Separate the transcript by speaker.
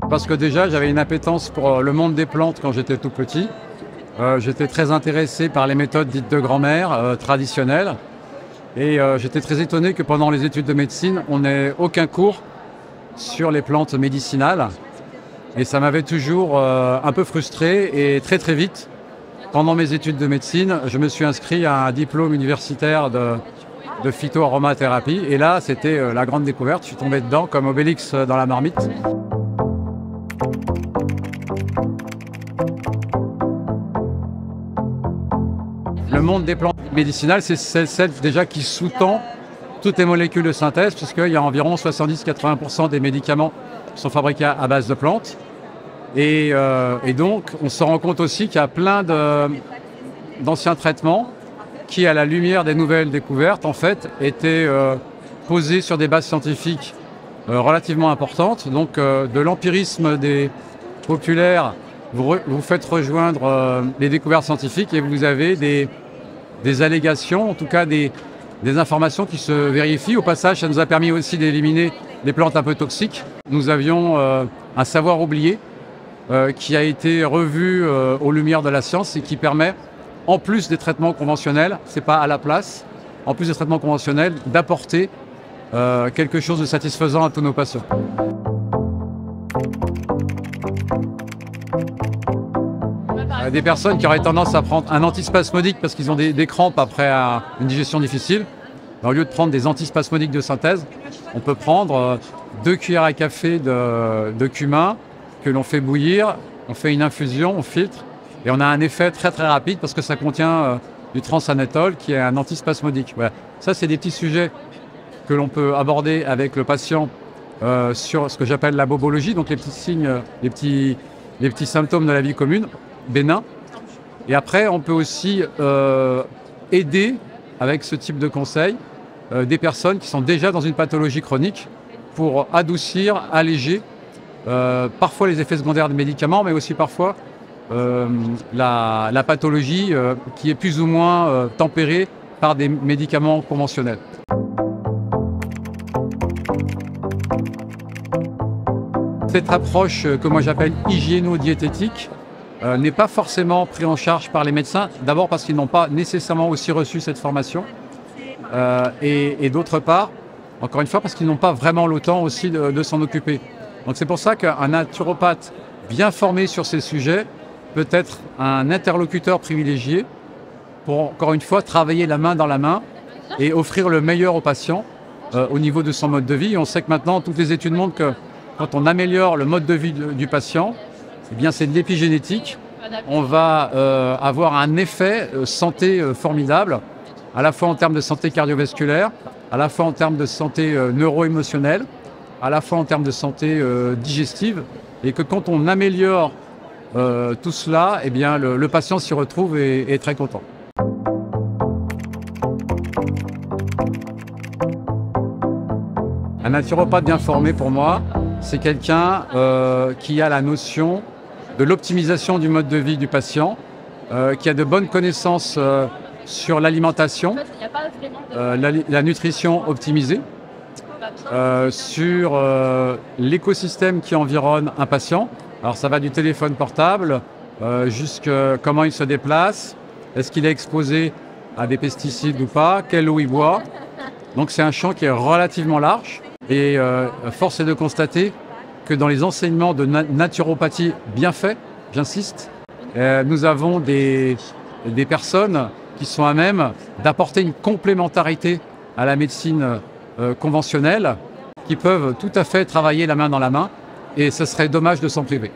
Speaker 1: Parce que déjà, j'avais une appétence pour le monde des plantes quand j'étais tout petit. J'étais très intéressé par les méthodes dites de grand-mère, traditionnelles. Et j'étais très étonné que pendant les études de médecine, on n'ait aucun cours sur les plantes médicinales. Et ça m'avait toujours un peu frustré. Et très vite, pendant mes études de médecine, je me suis inscrit à un diplôme universitaire de phytoaromathérapie. Et là, c'était la grande découverte. Je suis tombé dedans comme Obélix dans la marmite. Le monde des plantes médicinales, c'est celle déjà qui sous-tend toutes les molécules de synthèse, puisqu'il y a environ 70-80% des médicaments qui sont fabriqués à base de plantes. Et donc, on se rend compte aussi qu'il y a plein d'anciens traitements qui, à la lumière des nouvelles découvertes, en fait, étaient posés sur des bases scientifiques relativement importantes. Donc, de l'empirisme des populaires, vous faites rejoindre les découvertes scientifiques et vous avez des allégations, en tout cas des informations qui se vérifient. Au passage, ça nous a permis aussi d'éliminer des plantes un peu toxiques. Nous avions un savoir oublié qui a été revu aux lumières de la science et qui permet, en plus des traitements conventionnels, c'est pas à la place, en plus des traitements conventionnels, d'apporter quelque chose de satisfaisant à tous nos patients. Des personnes qui auraient tendance à prendre un antispasmodique parce qu'ils ont des crampes après une digestion difficile, au lieu de prendre des antispasmodiques de synthèse, on peut prendre 2 cuillères à café de cumin que l'on fait bouillir, on fait une infusion, on filtre et on a un effet très rapide parce que ça contient du transanétol qui est un antispasmodique. Voilà. Ça, c'est des petits sujets que l'on peut aborder avec le patient sur ce que j'appelle la bobologie, donc les petits signes, les petits symptômes de la vie commune, bénins. Et après, on peut aussi aider avec ce type de conseils des personnes qui sont déjà dans une pathologie chronique pour adoucir, alléger parfois les effets secondaires des médicaments, mais aussi parfois la pathologie qui est plus ou moins tempérée par des médicaments conventionnels. Cette approche que moi j'appelle hygiéno-diététique n'est pas forcément prise en charge par les médecins, d'abord parce qu'ils n'ont pas nécessairement aussi reçu cette formation, et d'autre part, encore une fois, parce qu'ils n'ont pas vraiment le temps aussi de s'en occuper. Donc c'est pour ça qu'un naturopathe bien formé sur ces sujets peut être un interlocuteur privilégié pour, encore une fois, travailler la main dans la main et offrir le meilleur au patient au niveau de son mode de vie. Et on sait que maintenant, toutes les études montrent que quand on améliore le mode de vie du patient, eh bien c'est de l'épigénétique. On va avoir un effet santé formidable, à la fois en termes de santé cardiovasculaire, à la fois en termes de santé neuro-émotionnelle, à la fois en termes de santé digestive, et que quand on améliore tout cela, eh bien le patient s'y retrouve et est très content. Un naturopathe bien formé pour moi, c'est quelqu'un qui a la notion de l'optimisation du mode de vie du patient, qui a de bonnes connaissances sur l'alimentation, la nutrition optimisée, sur l'écosystème qui environne un patient. Alors ça va du téléphone portable jusqu'à comment il se déplace, est-ce qu'il est exposé à des pesticides ou pas, quelle eau il boit. Donc c'est un champ qui est relativement large et force est de constater que dans les enseignements de naturopathie bien faits, j'insiste, nous avons des personnes qui sont à même d'apporter une complémentarité à la médecine conventionnelle, qui peuvent tout à fait travailler la main dans la main, et ce serait dommage de s'en priver.